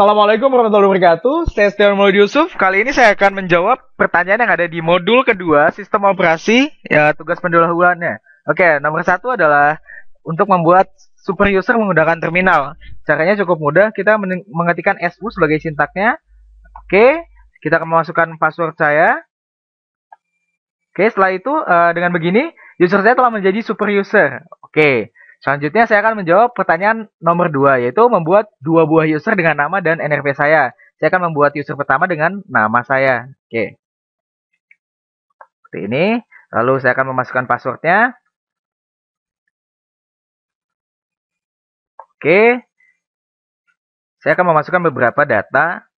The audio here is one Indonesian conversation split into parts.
Assalamualaikum warahmatullahi wabarakatuh. Saya Setiawan Maulid Yusuf. Kali ini saya akan menjawab pertanyaan yang ada di modul kedua, sistem operasi, ya tugas pendahuluannya. Oke, nomor satu adalah untuk membuat super user menggunakan terminal. Caranya cukup mudah, kita mengetikkan SU sebagai sintaknya. Oke, kita akan memasukkan password saya. Oke, setelah itu dengan begini, user saya telah menjadi super user. Oke, selanjutnya saya akan menjawab pertanyaan nomor 2, yaitu membuat dua buah user dengan nama dan NRP saya. Saya akan membuat user pertama dengan nama saya. Oke, seperti ini. Lalu saya akan memasukkan passwordnya. Oke, saya akan memasukkan beberapa data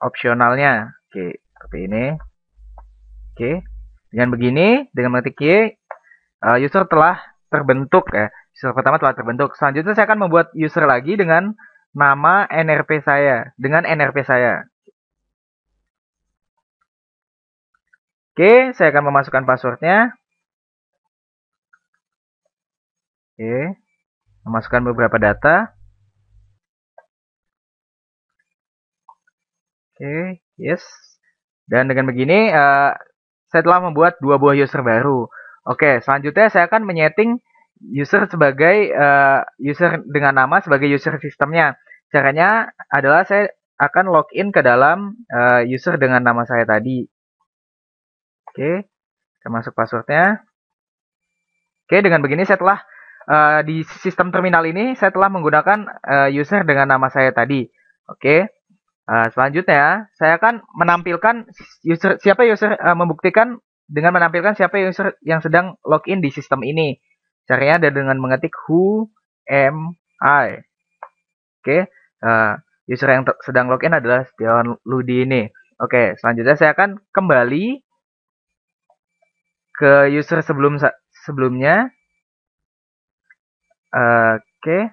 opsionalnya. Oke, seperti ini. Oke, dengan begini, dengan mengetik Y, user telah terbentuk ya. User pertama telah terbentuk. Selanjutnya saya akan membuat user lagi dengan nama NRP saya, dengan NRP saya. Oke, saya akan memasukkan passwordnya. Oke, memasukkan beberapa data. Oke, yes. Dan dengan begini, saya telah membuat dua buah user baru. Oke, selanjutnya saya akan menyeting user sebagai user dengan nama sebagai user sistemnya. Caranya adalah saya akan login ke dalam user dengan nama saya tadi. Oke, saya masuk passwordnya. Oke, dengan begini saya telah di sistem terminal ini saya telah menggunakan user dengan nama saya tadi. Oke, selanjutnya saya akan menampilkan siapa user membuktikan dengan menampilkan siapa user yang sedang login di sistem ini. Caranya ada dengan mengetik who am I. Oke, user yang sedang login adalah Setiawan Ludi ini. Oke, selanjutnya saya akan kembali ke user sebelumnya. Oke.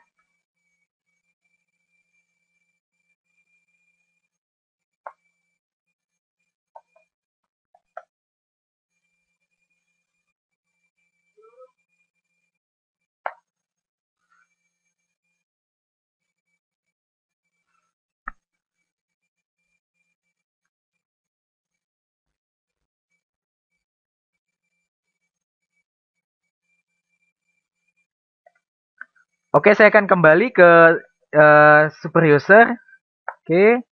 Oke, saya akan kembali ke super user. Oke.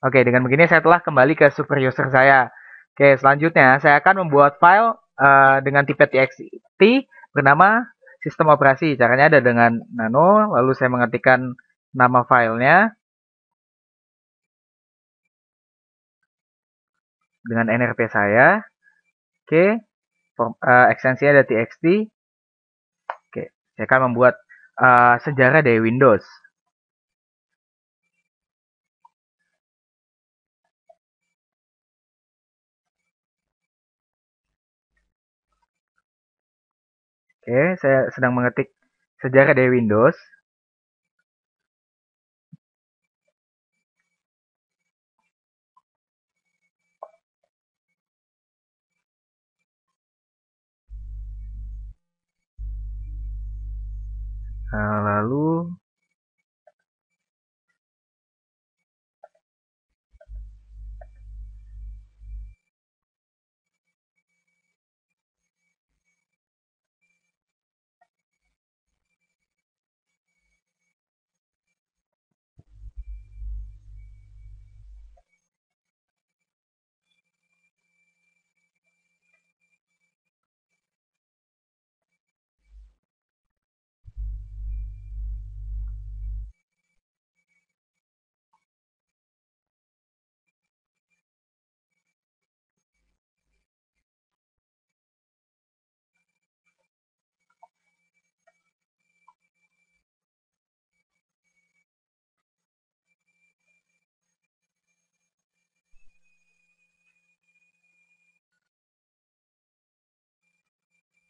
Oke, dengan begini saya telah kembali ke super user saya. Oke, selanjutnya saya akan membuat file dengan tipe txt bernama sistem operasi. Caranya ada dengan nano, lalu saya mengetikkan nama filenya dengan NRP saya. Oke, ekstensinya ada txt. Oke, saya akan membuat sejarah dari Windows. Oke, saya sedang mengetik sejarah dari Windows. Lalu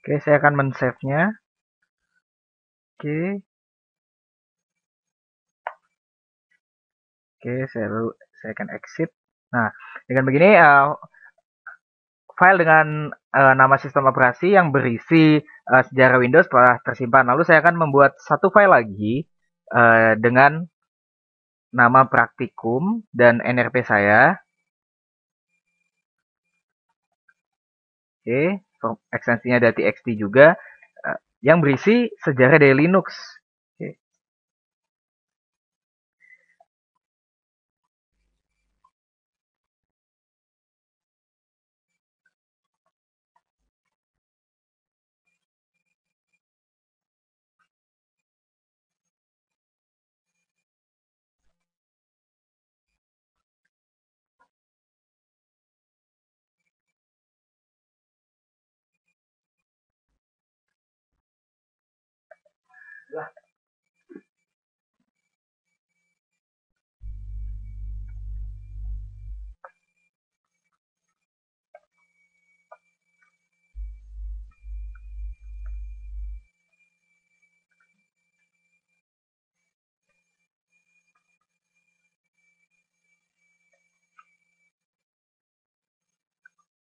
oke, saya akan men-save-nya. Oke. Oke, saya akan exit. Nah, dengan begini file dengan nama sistem operasi yang berisi sejarah Windows telah tersimpan. Lalu saya akan membuat satu file lagi dengan nama praktikum dan NRP saya. Oke, ekstensinya dari txt juga yang berisi sejarah dari Linux. Oke.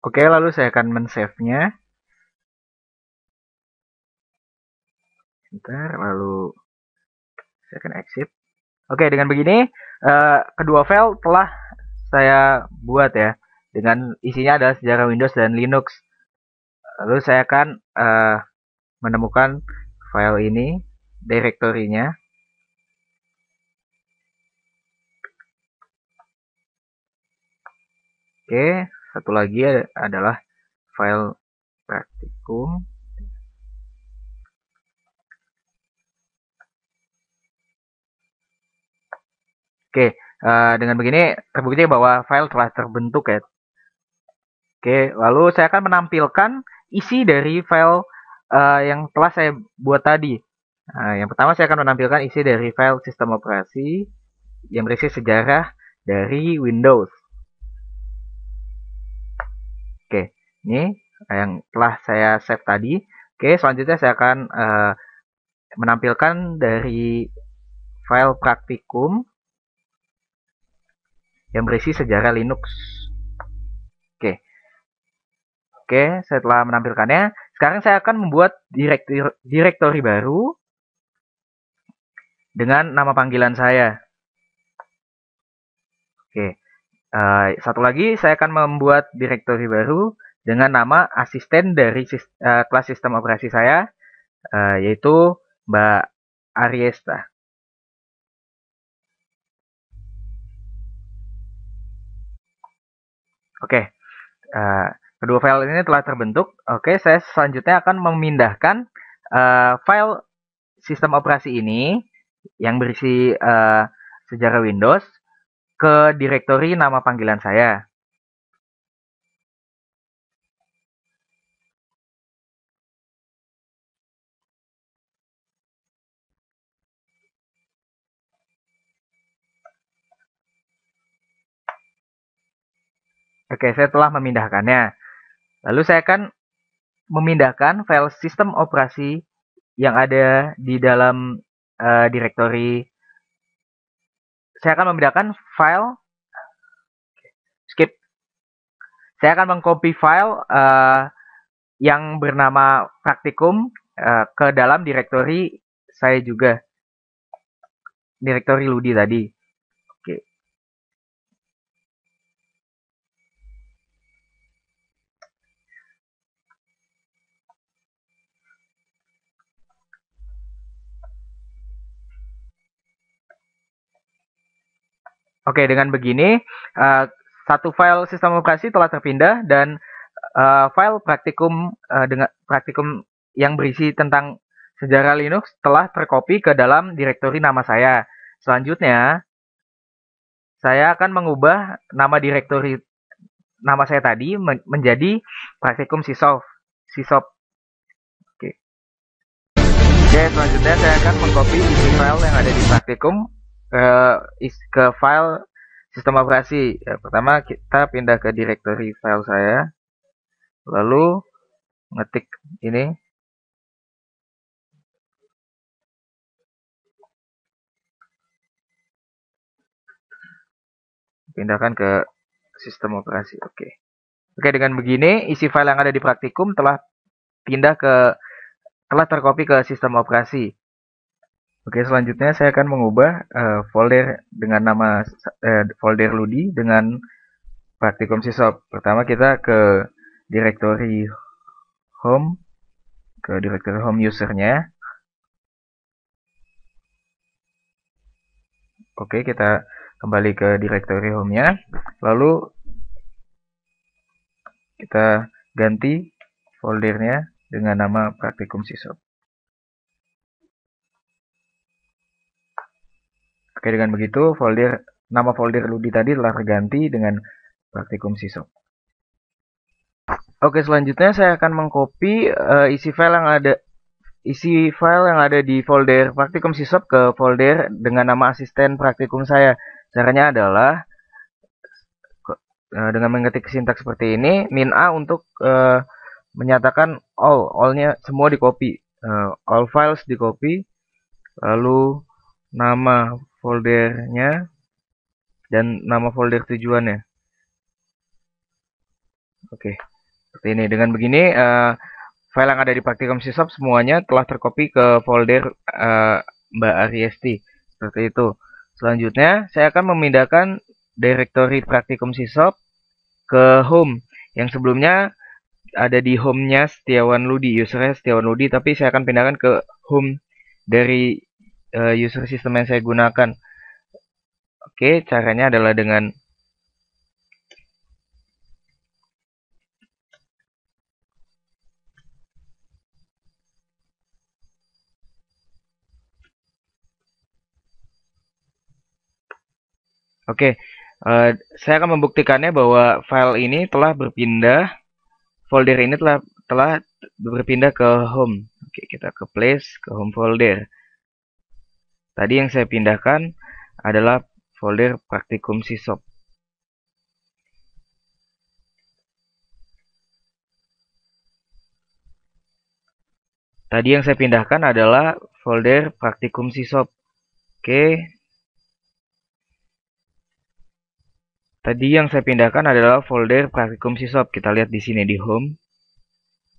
Oke, lalu saya akan men-save-nya. Bentar, lalu saya akan exit. Oke, dengan begini kedua file telah saya buat ya. Dengan isinya adalah sejarah Windows dan Linux. Lalu saya akan menemukan file ini, direktorinya. Oke, satu lagi adalah file praktikum. Oke, dengan begini terbukti bahwa file telah terbentuk ya. Oke, lalu saya akan menampilkan isi dari file yang telah saya buat tadi. Yang pertama saya akan menampilkan isi dari file sistem operasi yang berisi sejarah dari Windows. Oke, ini yang telah saya save tadi. Oke, selanjutnya saya akan menampilkan dari file praktikum yang berisi sejarah Linux. Oke, saya telah menampilkannya. Sekarang saya akan membuat direktori baru dengan nama panggilan saya. Oke, satu lagi saya akan membuat direktori baru dengan nama asisten dari kelas sistem operasi saya, yaitu Mbak Ariesta. Oke, kedua file ini telah terbentuk. Oke, saya selanjutnya akan memindahkan file sistem operasi ini yang berisi sejarah Windows ke direktori nama panggilan saya. Oke, saya telah memindahkannya. Lalu saya akan memindahkan file sistem operasi yang ada di dalam direktori. Saya akan memindahkan file. Skip. Saya akan mengcopy file yang bernama praktikum ke dalam direktori saya juga. Direktori Ludi tadi. Oke. Oke, dengan begini satu file sistem operasi telah terpindah dan file praktikum dengan praktikum yang berisi tentang sejarah Linux telah tercopy ke dalam direktori nama saya. Selanjutnya, saya akan mengubah nama direktori nama saya tadi menjadi praktikum Sysop. Oke. Oke, selanjutnya saya akan mengcopy isi file yang ada di praktikum ke file sistem operasi. Ya, pertama kita pindah ke direktori file saya, lalu ngetik ini, pindahkan ke sistem operasi. Oke, dengan begini isi file yang ada di praktikum telah tercopy ke sistem operasi. Oke, selanjutnya saya akan mengubah folder dengan nama folder Ludi dengan praktikum sisop. Pertama kita ke directory home, ke directory home usernya. Oke, kita kembali ke directory home-nya. Lalu kita ganti foldernya dengan nama praktikum sisop. Oke, dengan begitu nama folder Ludi tadi telah terganti dengan praktikum sisop. Oke, selanjutnya saya akan mengcopy isi file yang ada di folder praktikum sisop ke folder dengan nama asisten praktikum saya. Caranya adalah dengan mengetik sintaks seperti ini, min A untuk menyatakan all-nya semua di copy, all files di copy, lalu nama foldernya dan nama folder tujuannya. Oke, seperti ini. Dengan begini, file yang ada di praktikum sisop semuanya telah tercopy ke folder Mbak Ariesti. Seperti itu. Selanjutnya, saya akan memindahkan directory praktikum sisop ke home. Yang sebelumnya ada di home-nya Setiawan Ludi, usernya Setiawan Ludi, tapi saya akan pindahkan ke home dari user system yang saya gunakan. Oke, caranya adalah dengan Oke, saya akan membuktikannya bahwa file ini telah berpindah, folder ini telah berpindah ke home. Oke, kita ke place, ke home folder. Tadi yang saya pindahkan adalah folder praktikum sisop. Tadi yang saya pindahkan adalah folder praktikum sisop. Oke. Tadi yang saya pindahkan adalah folder praktikum sisop. Kita lihat di sini di home.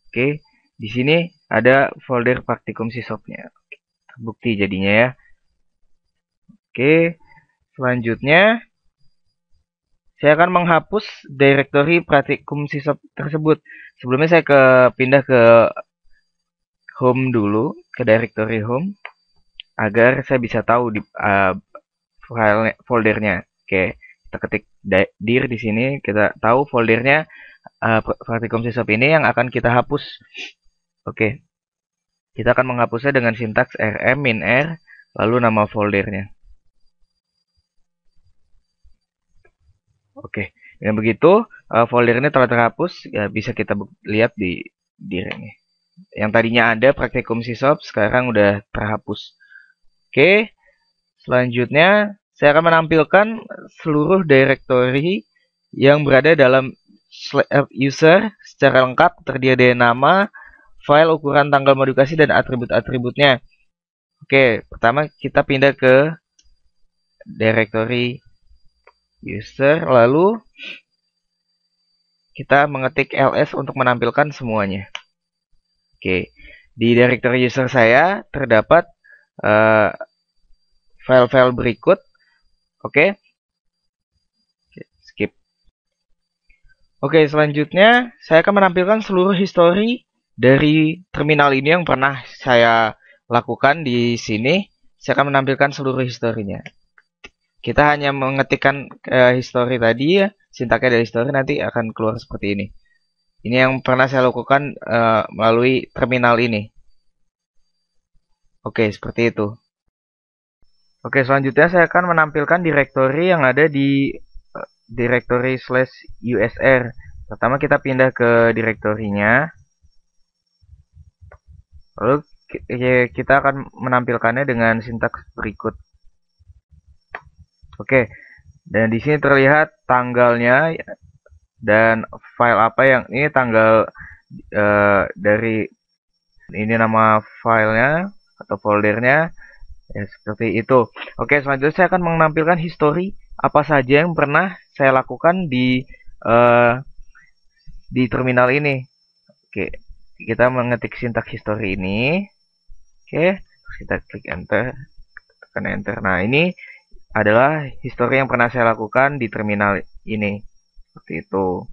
Oke, di sini ada folder praktikum sisopnya. Terbukti jadinya ya. Oke, selanjutnya saya akan menghapus directory praktikum sisop tersebut. Sebelumnya saya pindah ke home dulu, ke directory home, agar saya bisa tahu di foldernya. Oke, kita ketik dir di sini, kita tahu foldernya praktikum sisop ini yang akan kita hapus. Oke, kita akan menghapusnya dengan sintaks rm min r lalu nama foldernya. Oke, dengan begitu folder ini telah terhapus, ya bisa kita lihat di dir ini. Yang tadinya ada praktikum sisop sekarang udah terhapus. Oke, selanjutnya saya akan menampilkan seluruh directory yang berada dalam user secara lengkap, terdiri dari nama, file, ukuran, tanggal modifikasi, dan atribut-atributnya. Oke, pertama kita pindah ke directory user, lalu kita mengetik ls untuk menampilkan semuanya. Oke, di directory user saya terdapat file-file berikut. Oke, skip. Oke, selanjutnya saya akan menampilkan seluruh histori dari terminal ini yang pernah saya lakukan di sini. Saya akan menampilkan seluruh historinya. Kita hanya mengetikkan histori tadi ya, sintaknya dari histori nanti akan keluar seperti ini. Ini yang pernah saya lakukan melalui terminal ini. Oke, seperti itu. Oke, selanjutnya saya akan menampilkan directory yang ada di directory /usr. Pertama kita pindah ke directory-nya. Lalu kita akan menampilkannya dengan sintaks berikut. Oke, dan di sini terlihat tanggalnya dan file apa yang ini tanggal dari ini nama filenya atau foldernya. Ya, seperti itu. Oke, selanjutnya saya akan menampilkan histori apa saja yang pernah saya lakukan di terminal ini. Oke, kita mengetik sintaks histori ini. Oke, terus kita klik enter. tekan enter. Nah, ini adalah histori yang pernah saya lakukan di terminal ini. Seperti itu.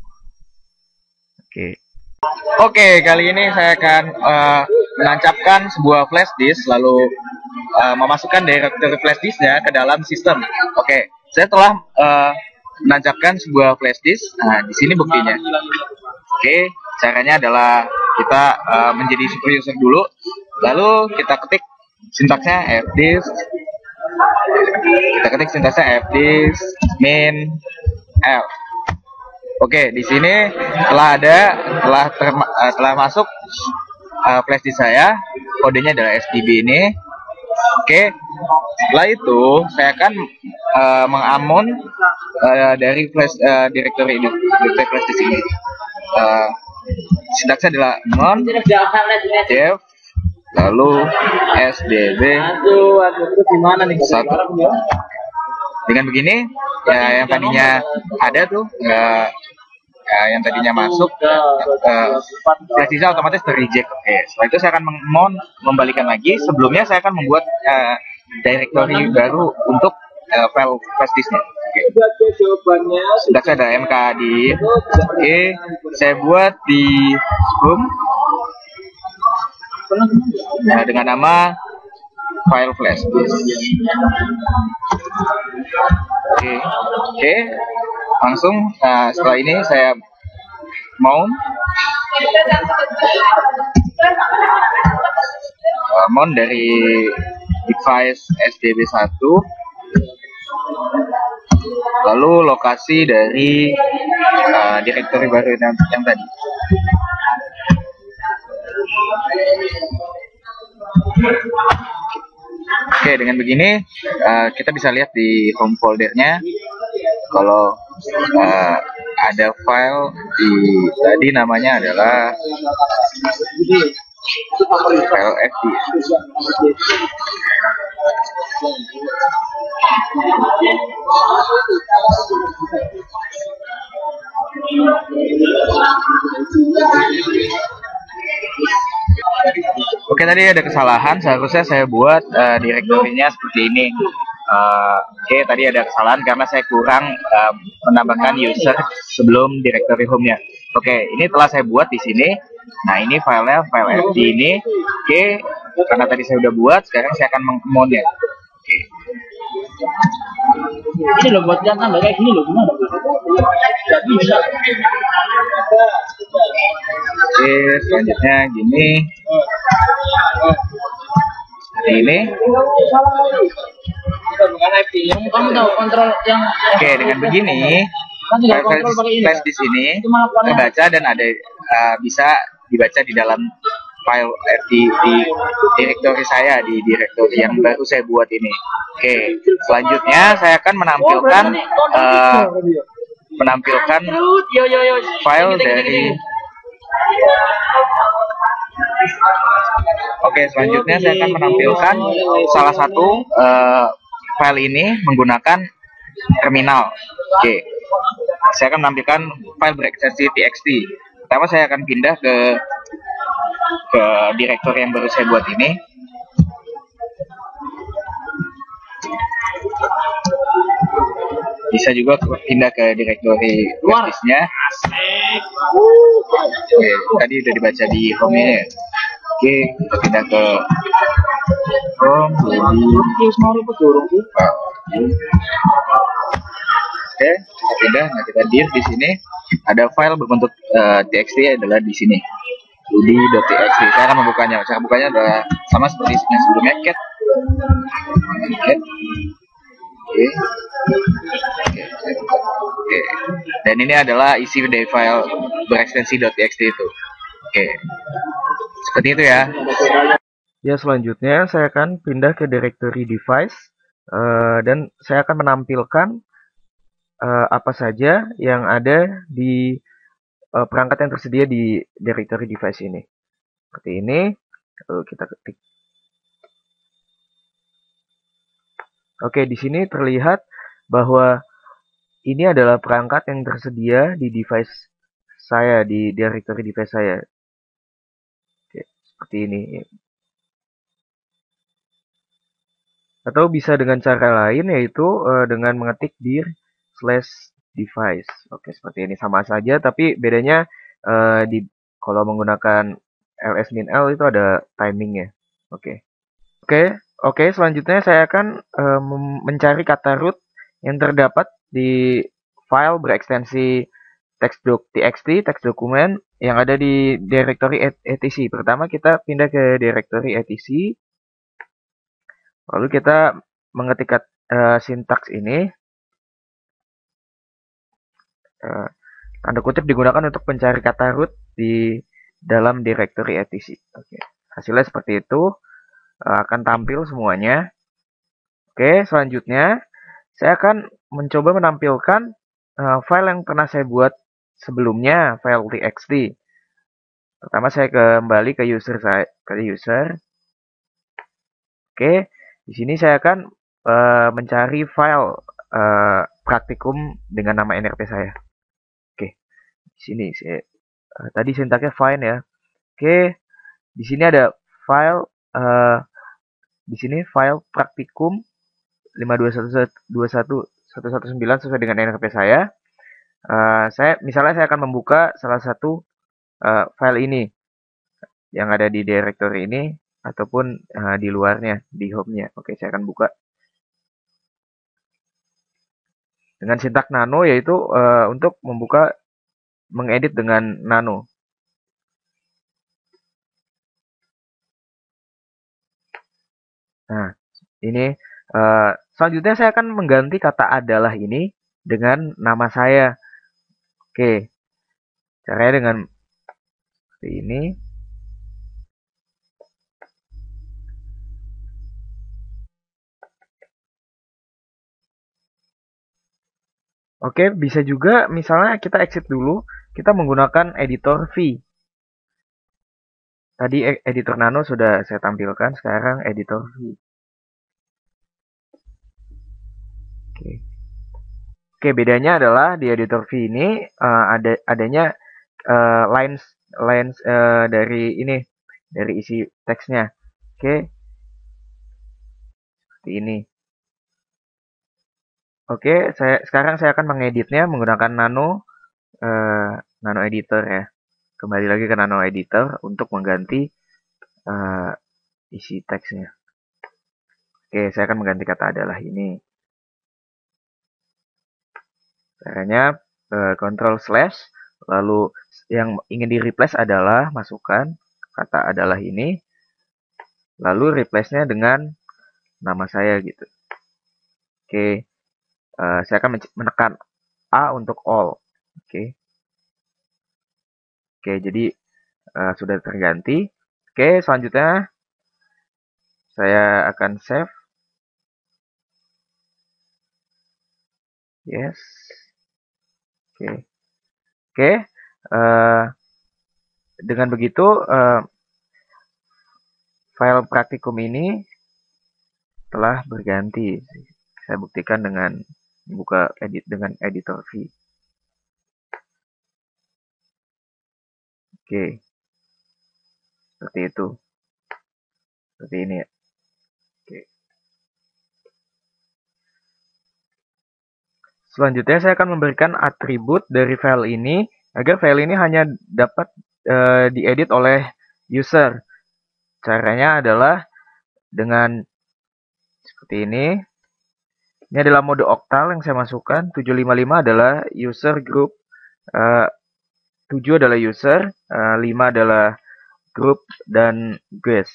Oke. Oke, kali ini saya akan menancapkan sebuah flash disk lalu memasukkan directory flash disknya ke dalam sistem. Oke, saya telah menancapkan sebuah flash disk. Nah, di sini buktinya. Oke, caranya adalah kita menjadi super user dulu, lalu kita ketik sintaksnya fdisk. Kita ketik sintaksnya fdisk min f. Oke, di sini telah masuk flash disk saya. Kodenya adalah SDB ini. Oke, setelah itu saya akan mengamon dari directory flash disk ini. Sintaksnya adalah mon dev lalu sdb 1. Dengan begini ya, yang tadinya ada tuh yang tadinya masuk flash disk otomatis ter-reject. Oke, setelah itu saya akan membalikan lagi. Sebelumnya saya akan membuat directory baru untuk file flash disknya. Oke. Sudah ada mkd. Oke, saya buat di home dengan nama file flash disk. Oke, langsung setelah ini saya mount dari device SDB1, lalu lokasi dari directory baru yang tadi. Oke, dengan begini kita bisa lihat di home foldernya kalau ada file tadi namanya adalah file fd. Oke, tadi ada kesalahan, seharusnya saya buat direktorinya seperti ini. Oke, tadi ada kesalahan karena saya kurang menambahkan user sebelum directory home-nya. Oke, ini telah saya buat di sini. Nah, ini filenya file fd ini. Oke, karena tadi saya udah buat, sekarang saya akan meng-mount-nya. Oke. Ini loh buat jangan kayak gini loh, gimana? Gak bisa. Oke, selanjutnya gini. Seperti ini. Kamu tahu kontrol yang Oke, dengan begini flash di sini terbaca dan ada bisa dibaca di dalam file fd di directory saya, di directory yang baru saya buat ini. Oke, selanjutnya saya akan menampilkan file dari. Oke, selanjutnya saya akan menampilkan salah satu file ini menggunakan terminal. Oke, saya akan menampilkan file berekstensi txt. Pertama saya akan pindah ke directory yang baru saya buat ini. Bisa juga pindah ke directory flash-nya. Oke, tadi udah dibaca di home-nya ya. Oke, kita pindah ke home. Oke, kita pindah. Nah, kita div di sini. Ada file berbentuk txt adalah di sini. Ludi.txt. Saya akan membukanya. Cara bukanya adalah sama seperti yang sebelumnya, cat. Oke. Dan ini adalah isi dari file berekstensi .txt itu. Oke. Seperti itu ya. Ya, selanjutnya saya akan pindah ke directory device dan saya akan menampilkan apa saja yang ada di perangkat yang tersedia di directory device ini. Seperti ini. Lalu kita ketik. Oke, di sini terlihat bahwa ini adalah perangkat yang tersedia di device saya, di directory device saya. Oke, seperti ini. Atau bisa dengan cara lain, yaitu dengan mengetik dir slash device. Oke, seperti ini sama saja, tapi bedanya di kalau menggunakan ls-min-l itu ada timingnya. Oke, oke, oke. Selanjutnya saya akan mencari kata root yang terdapat di file berekstensi txt, teks dokumen yang ada di directory etc. Pertama kita pindah ke directory etc. Lalu kita mengetik sintaks ini, tanda kutip digunakan untuk mencari kata root di dalam directory etc. Oke. Hasilnya seperti itu, akan tampil semuanya. Oke, selanjutnya saya akan mencoba menampilkan file yang pernah saya buat sebelumnya, file txt. Pertama saya kembali ke user. Oke, di sini saya akan mencari file praktikum dengan nama nrp saya. Oke, di sini saya tadi sintaknya find ya. Oke, di sini ada file di sini file praktikum 521.119 sesuai dengan nrp saya. Misalnya saya akan membuka salah satu file ini yang ada di directory ini ataupun di luarnya, di home-nya. Oke, saya akan buka dengan sintak nano, yaitu untuk mengedit dengan nano. Nah, ini selanjutnya saya akan mengganti kata adalah ini dengan nama saya. Oke, caranya dengan seperti ini. Oke, bisa juga misalnya kita exit dulu, kita menggunakan editor V. Tadi editor nano sudah saya tampilkan, sekarang editor V. Oke. Oke, bedanya adalah di editor V ini adanya lines dari ini, dari isi teksnya. Oke, seperti ini. Oke, sekarang saya akan mengeditnya menggunakan nano editor ya. Kembali lagi ke nano editor untuk mengganti isi teksnya. Oke, saya akan mengganti kata adalah ini. Caranya Ctrl slash, lalu yang ingin di replace adalah masukkan kata adalah ini, lalu replace-nya dengan nama saya gitu. Oke, saya akan menekan A untuk all. Oke, oke, jadi sudah terganti. Oke, selanjutnya saya akan save. Yes. Oke, oke. Dengan begitu file praktikum ini telah berganti. Saya buktikan dengan buka dengan editor V. Oke, seperti itu, seperti ini ya. Oke. Selanjutnya saya akan memberikan atribut dari file ini agar file ini hanya dapat diedit oleh user. Caranya adalah dengan seperti ini. Ini adalah mode octal yang saya masukkan. 755 adalah user group, 7 adalah user, 5 adalah group, dan guest.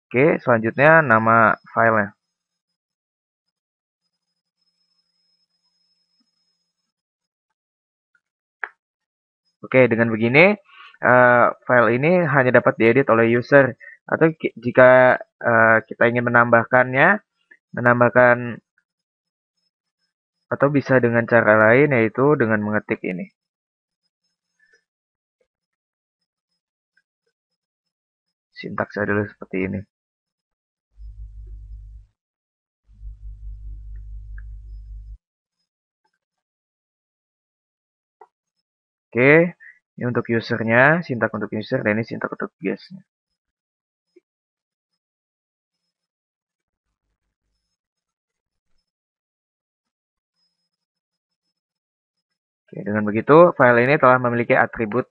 Oke, selanjutnya nama filenya. Oke, dengan begini file ini hanya dapat diedit oleh user. Atau jika kita ingin menambahkan atau bisa dengan cara lain, yaitu dengan mengetik ini. Sintaks adalah seperti ini. Oke, ini untuk usernya, sintak untuk user, dan ini sintak untuk guestnya. Oke, dengan begitu, file ini telah memiliki atribut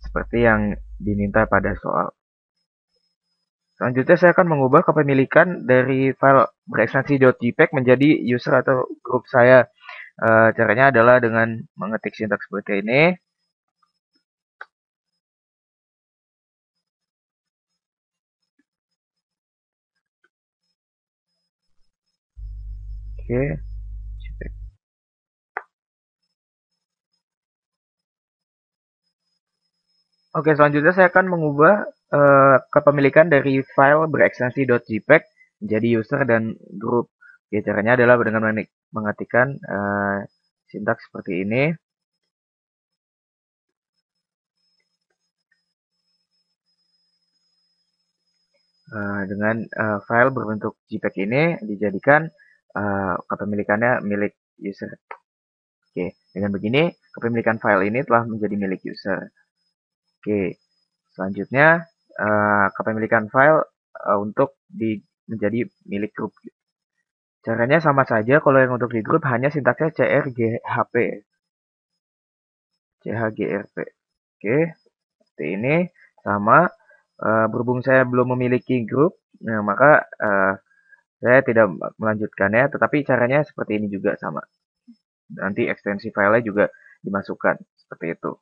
seperti yang diminta pada soal. Selanjutnya saya akan mengubah kepemilikan dari file berekstensi .jpeg menjadi user atau grup saya. Caranya adalah dengan mengetik sintaks seperti ini. Oke, JPEG. Oke, selanjutnya saya akan mengubah kepemilikan dari file berekstensi .jpeg menjadi user dan grup. Oke, caranya adalah dengan mengetikkan sintaks seperti ini. Dengan file berbentuk JPEG ini dijadikan kepemilikannya milik user. Oke, dengan begini kepemilikan file ini telah menjadi milik user. Oke, selanjutnya kepemilikan file untuk menjadi milik grup. Caranya sama saja kalau yang untuk di grup hanya sintaksnya CRGHP. CHGRP. Oke, seperti ini sama. Berhubung saya belum memiliki grup, nah maka saya tidak melanjutkannya, tetapi caranya seperti ini juga sama. Nanti ekstensi filenya juga dimasukkan seperti itu.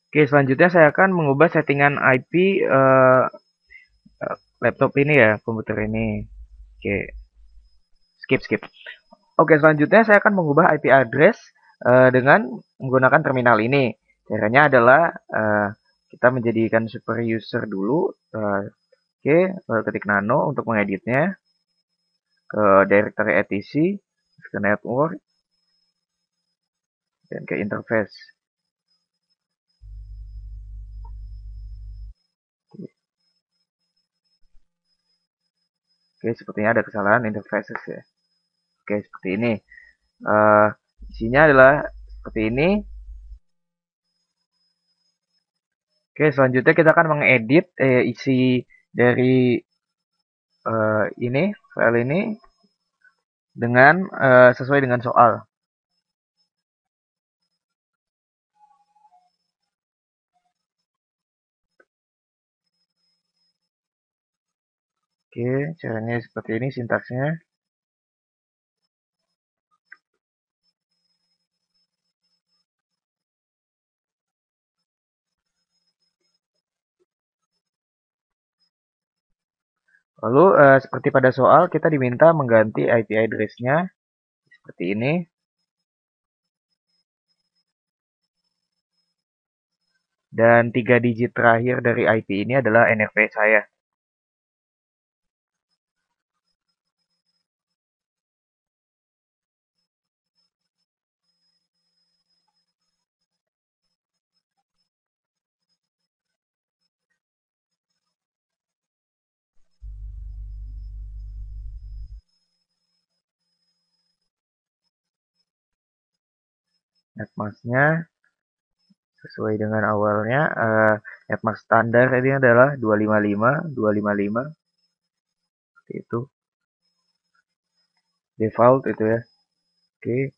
Oke, selanjutnya saya akan mengubah settingan IP laptop ini ya, komputer ini. Oke, skip. Oke, selanjutnya saya akan mengubah IP address dengan menggunakan terminal ini. Caranya adalah kita menjadikan super user dulu. Oke, ketik nano untuk mengeditnya ke directory etc, ke network, dan ke interface. Oke, sepertinya ada kesalahan interfaces ya. Oke, seperti ini. Isinya adalah seperti ini. Oke, selanjutnya kita akan mengedit isi dari ini file ini dengan sesuai dengan soal. Oke, caranya seperti ini sintaksnya. Lalu seperti pada soal kita diminta mengganti IP address-nya seperti ini. Dan 3 digit terakhir dari IP ini adalah NRP saya. Netmask-nya sesuai dengan awalnya. Netmask standar ini adalah 255, seperti itu. Default itu ya. Oke.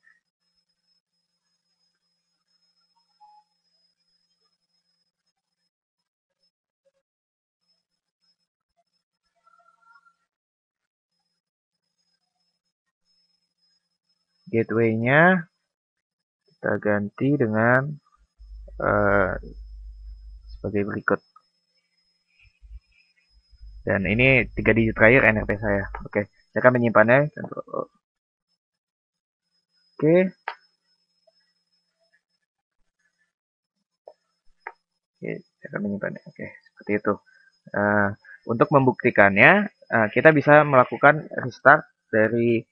Gateway-nya kita ganti dengan uh, sebagai berikut. Dan ini 3 digit terakhir NRP saya. Oke, saya akan menyimpannya. Oke. Oke, saya akan menyimpannya. Oke, seperti itu. Uh, untuk membuktikannya, kita bisa melakukan restart dari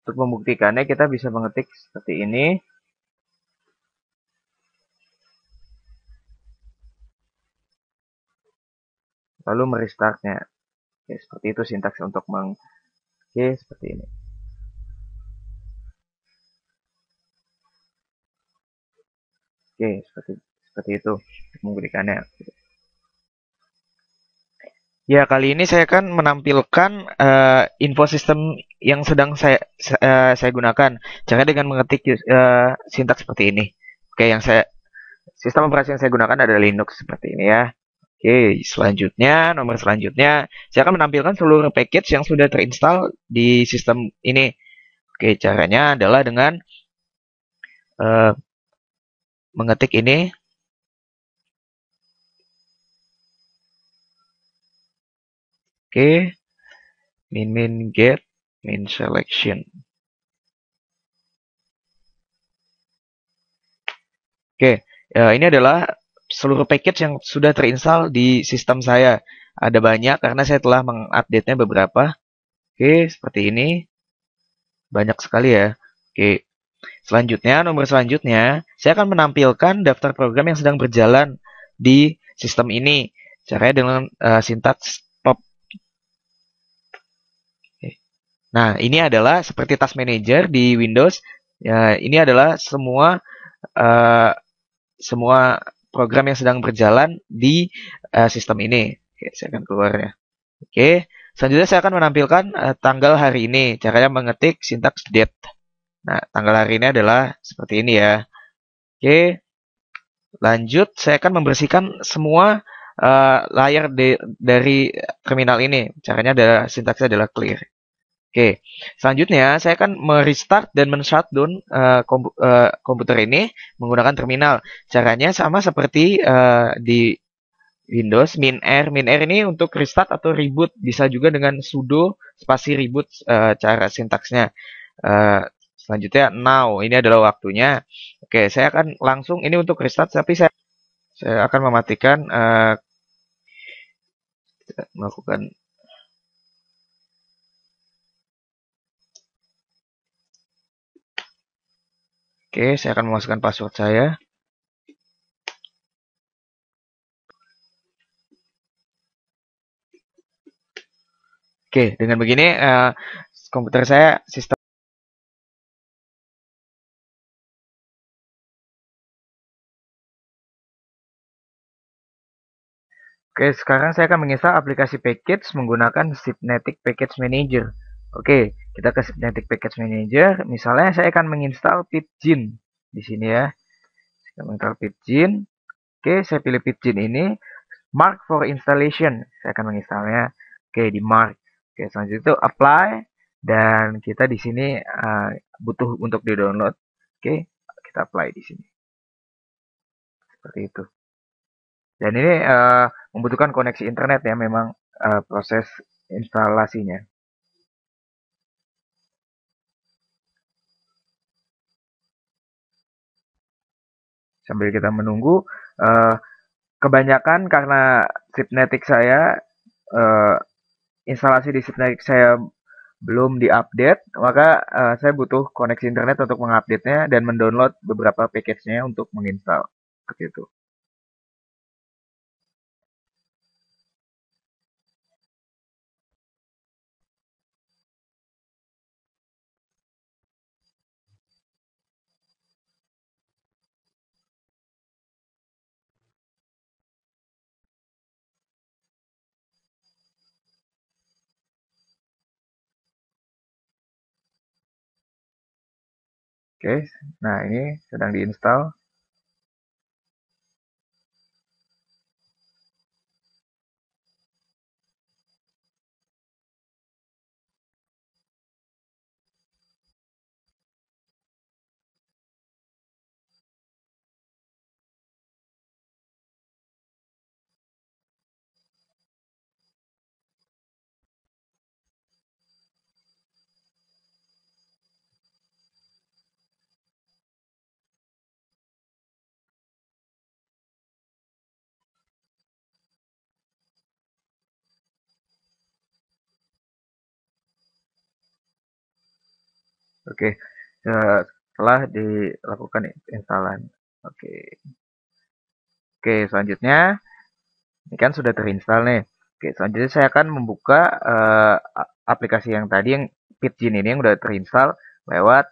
untuk membuktikannya kita bisa mengetik seperti ini. Lalu merestartnya. Oke, seperti itu sintaks untuk Oke, seperti ini. Oke, seperti itu membuktikannya. Ya, kali ini saya akan menampilkan info sistem yang sedang saya gunakan. Caranya dengan mengetik sintaks seperti ini. Oke, sistem operasi yang saya gunakan adalah Linux seperti ini ya. Oke, selanjutnya, nomor selanjutnya, saya akan menampilkan seluruh package yang sudah terinstall di sistem ini. Oke, caranya adalah dengan eh, mengetik ini. Oke, min get min selection. Oke, ini adalah seluruh package yang sudah terinstall di sistem saya. Ada banyak karena saya telah mengupdate-nya beberapa. Oke, seperti ini. Banyak sekali ya. Oke, selanjutnya, nomor selanjutnya, saya akan menampilkan daftar program yang sedang berjalan di sistem ini. Caranya dengan sintaks pop. Nah, ini adalah seperti task manager di Windows. Ya, ini adalah uh, semua program yang sedang berjalan di sistem ini. Oke, saya akan keluar ya. Oke, selanjutnya saya akan menampilkan tanggal hari ini. Caranya mengetik sintaks date. Nah, tanggal hari ini adalah seperti ini ya. Oke, lanjut saya akan membersihkan semua layar dari terminal ini. Caranya adalah sintaksnya adalah clear. Oke, selanjutnya saya akan merestart dan men-shutdown komputer ini menggunakan terminal. Caranya sama seperti di Windows min-R. Min-R ini untuk restart atau reboot. Bisa juga dengan sudo spasi reboot cara sintaksnya. Eh, Selanjutnya now. Ini adalah waktunya. Oke, saya akan langsung ini untuk restart, tapi saya akan mematikan melakukan. Oke, saya akan memasukkan password saya. Oke, dengan begini komputer saya sistem. Oke, sekarang saya akan menginstal aplikasi package menggunakan Synaptic Package Manager. Oke, kita ke Synaptic Package Manager. Misalnya saya akan menginstal Pidgin di sini ya. Saya menginstal Pidgin. Oke, saya pilih Pidgin ini. Mark for installation. Saya akan menginstalnya. Oke, di mark. Oke, selanjutnya itu apply dan kita di sini butuh untuk di-download. Oke, kita apply di sini. Seperti itu. Dan ini membutuhkan koneksi internet ya memang proses instalasinya. Sambil kita menunggu, kebanyakan karena Synaptic saya uh, instalasi di Synaptic saya belum diupdate, maka saya butuh koneksi internet untuk mengupdate-nya dan mendownload beberapa package-nya untuk menginstal. Seperti itu. Oke, nah ini sedang diinstal. Oke, setelah dilakukan instalan. Oke, oke selanjutnya ini kan sudah terinstall nih. Oke, selanjutnya saya akan membuka aplikasi yang tadi yang Pidgin ini yang udah terinstall lewat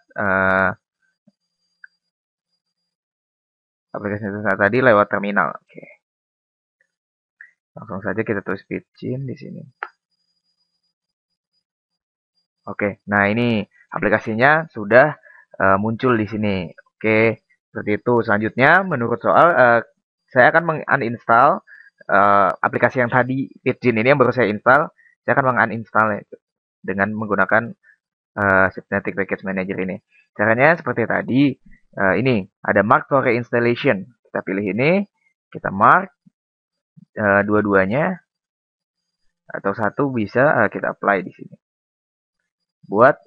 aplikasi yang tadi lewat terminal. Oke. Langsung saja kita tulis Pidgin di sini. Oke, nah ini aplikasinya sudah muncul di sini. Oke, seperti itu. Selanjutnya, menurut soal, saya akan menguninstall aplikasi yang tadi, Pidgin ini yang baru saya install. Saya akan menguninstall dengan menggunakan Synaptic Package Manager ini. Caranya seperti tadi. Ini ada mark for reinstallation. Kita pilih ini, kita mark dua-duanya atau satu bisa kita apply di sini buat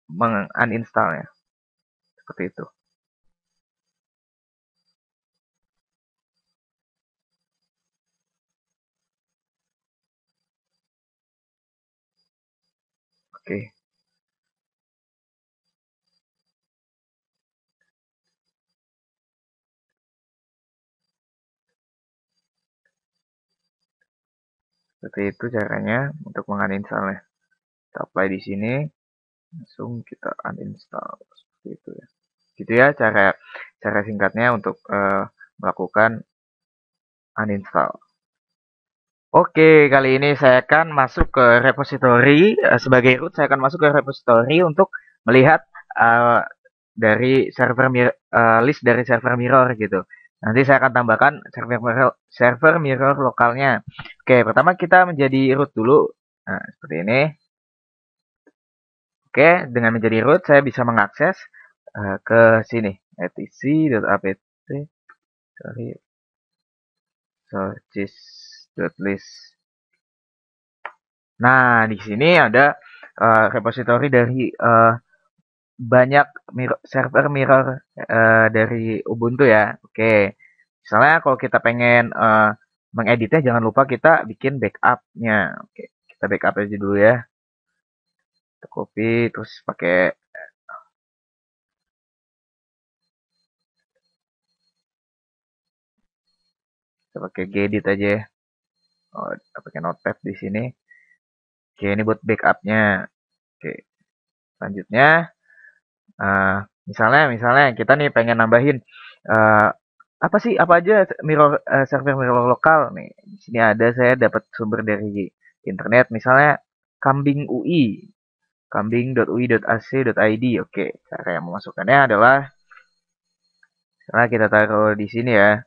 menguninstallnya seperti itu. Oke, seperti itu caranya untuk menguninstallnya. Kita apply di sini, langsung kita uninstall seperti itu ya. Gitu ya cara singkatnya untuk melakukan uninstall. Oke, kali ini saya akan masuk ke repository sebagai root. Saya akan masuk ke repository untuk melihat dari list dari server mirror gitu. Nanti saya akan tambahkan server mirror lokalnya. Oke, pertama kita menjadi root dulu. Nah, seperti ini. Oke, dengan menjadi root saya bisa mengakses ke sini etc.apt sorry sources.list. Nah, di sini ada repository dari banyak server mirror dari Ubuntu ya. Oke, misalnya kalau kita pengen mengeditnya, jangan lupa kita bikin backupnya. Oke, kita backup aja dulu ya. Kita copy terus pakai gedit aja ya. Oh, pakai notepad di sini. Oke, ini buat backupnya. Oke, selanjutnya misalnya kita nih pengen nambahin apa aja server mirror lokal nih. Di sini ada saya dapat sumber dari internet misalnya kambing UI, kambing.ui.ac.id. Oke, cara yang memasukkannya adalah misalnya kita taruh di sini ya.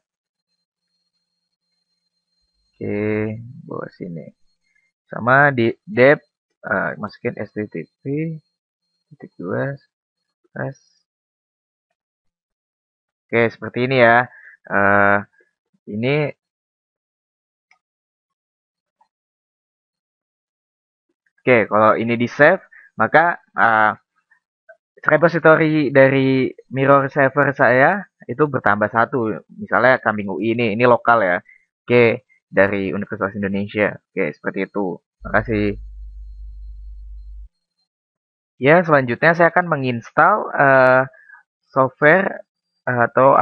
Oke, bawah sini. Sama di dep masukin http titik dua slash. Oke, seperti ini ya. Ini oke, kalau ini di save, maka repository dari mirror server saya itu bertambah satu. Misalnya kambing UI ini lokal ya. Oke, dari Universitas Indonesia. Oke, seperti itu. Terima kasih. Ya, selanjutnya saya akan menginstal software atau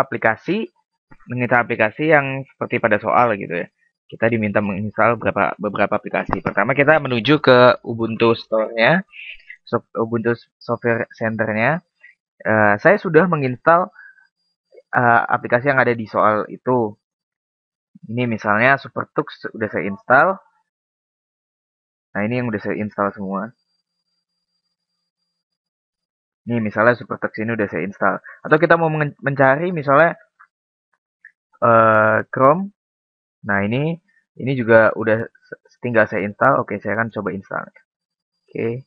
menginstal aplikasi yang seperti pada soal gitu ya. Kita diminta menginstal beberapa aplikasi. Pertama kita menuju ke Ubuntu Store-nya, Ubuntu Software Center-nya. Saya sudah menginstal aplikasi yang ada di soal itu. Ini misalnya SuperTux udah saya install. Nah, ini yang udah saya install semua. Ini misalnya SuperTux ini udah saya install. Atau kita mau mencari misalnya Chrome. Nah, ini juga udah tinggal saya install. Oke, saya akan coba install. Oke.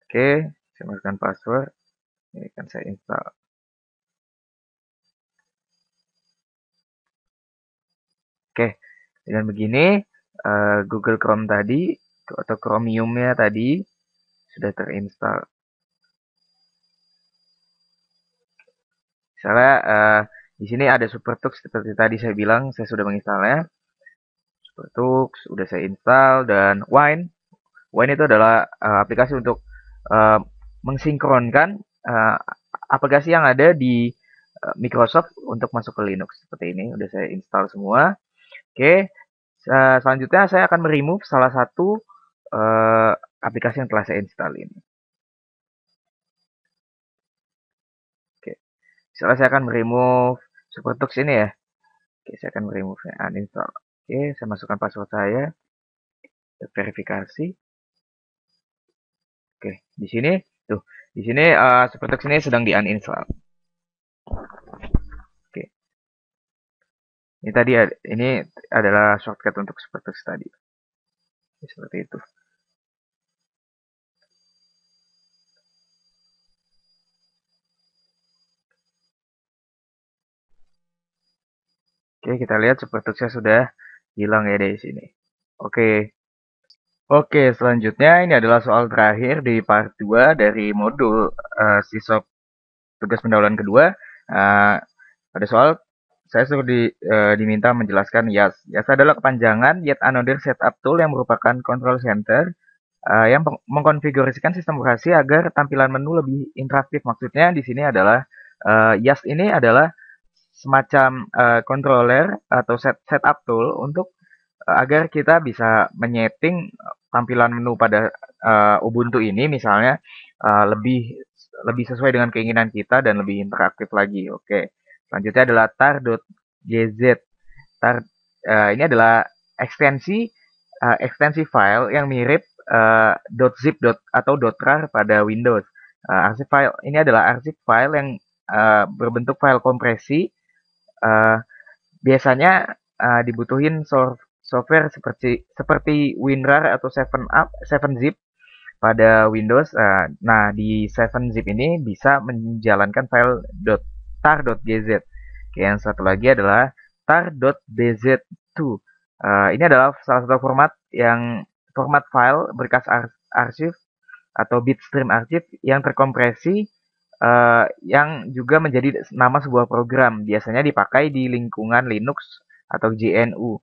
Oke, saya masukkan password. Ini akan saya install. Oke, dengan begini Google Chrome tadi atau Chromium-nya tadi sudah terinstall. Misalnya di sini ada SuperTux seperti tadi saya bilang, saya sudah menginstalnya. SuperTux udah saya install dan Wine. Wine itu adalah aplikasi untuk mensinkronkan aplikasi yang ada di Microsoft untuk masuk ke Linux seperti ini. Udah saya install semua. Oke, selanjutnya saya akan meremove salah satu aplikasi yang telah saya install ini. Oke, misalnya saya akan meremove SuperTux ini ya. Oke, saya akan remove uninstall. Oke, saya masukkan password saya, verifikasi. Oke, di sini tuh, di sini SuperTux ini sedang di uninstall. Oke, ini tadi ini adalah shortcut untuk SuperTux tadi. Seperti itu. Oke, kita lihat SuperTux-nya sudah hilang ya dari sini. Oke. Oke, selanjutnya ini adalah soal terakhir di part 2 dari modul sisop tugas pendahuluan kedua. Pada soal saya suruh diminta menjelaskan YAS. YAS adalah kepanjangan Yet Another Setup Tool yang merupakan control center yang mengkonfigurasikan sistem operasi agar tampilan menu lebih interaktif. Maksudnya di sini adalah YAS ini adalah semacam controller atau setup tool untuk agar kita bisa menyeting tampilan menu pada Ubuntu ini misalnya lebih sesuai dengan keinginan kita dan lebih interaktif lagi. Oke. Selanjutnya adalah tar.gz. Ini adalah ekstensi file yang mirip .zip atau .rar pada Windows. Arsip file ini adalah arsip file yang berbentuk file kompresi. Biasanya dibutuhin software seperti WinRAR atau 7zip pada Windows. Nah, di 7zip ini bisa menjalankan file tar.gz. Oke, yang satu lagi adalah tar.bz2. Ini adalah salah satu format file berkas arsip atau bitstream arsip yang terkompresi yang juga menjadi nama sebuah program. Biasanya dipakai di lingkungan Linux atau GNU.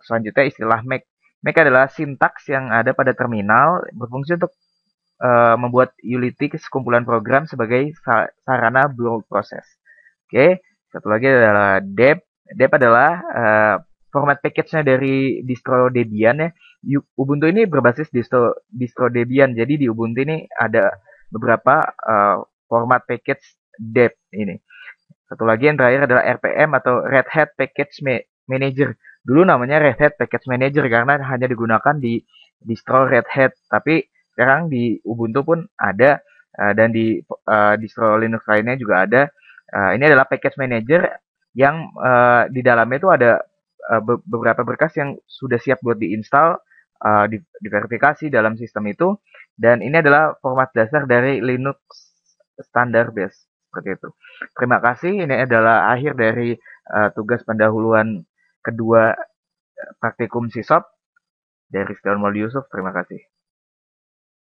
Selanjutnya istilah Make. Make adalah sintaks yang ada pada terminal berfungsi untuk membuat utility sekumpulan program sebagai sarana build proses. Oke, satu lagi adalah deb. Deb adalah format package-nya dari distro Debian ya. Ubuntu ini berbasis distro Debian. Jadi di Ubuntu ini ada beberapa format package deb ini. Satu lagi yang terakhir adalah RPM atau Red Hat Package Manager. Dulu namanya Red Hat Package Manager karena hanya digunakan di distro Red Hat. Tapi sekarang di Ubuntu pun ada dan di distro Linux lainnya juga ada. Ini adalah Package Manager yang di dalamnya itu ada beberapa berkas yang sudah siap buat diinstal, diverifikasi dalam sistem itu. Dan ini adalah format dasar dari Linux standar base. Seperti itu. Terima kasih. Ini adalah akhir dari tugas pendahuluan kedua praktikum sisop dari Setiawan Mauldi Yusuf. Terima kasih.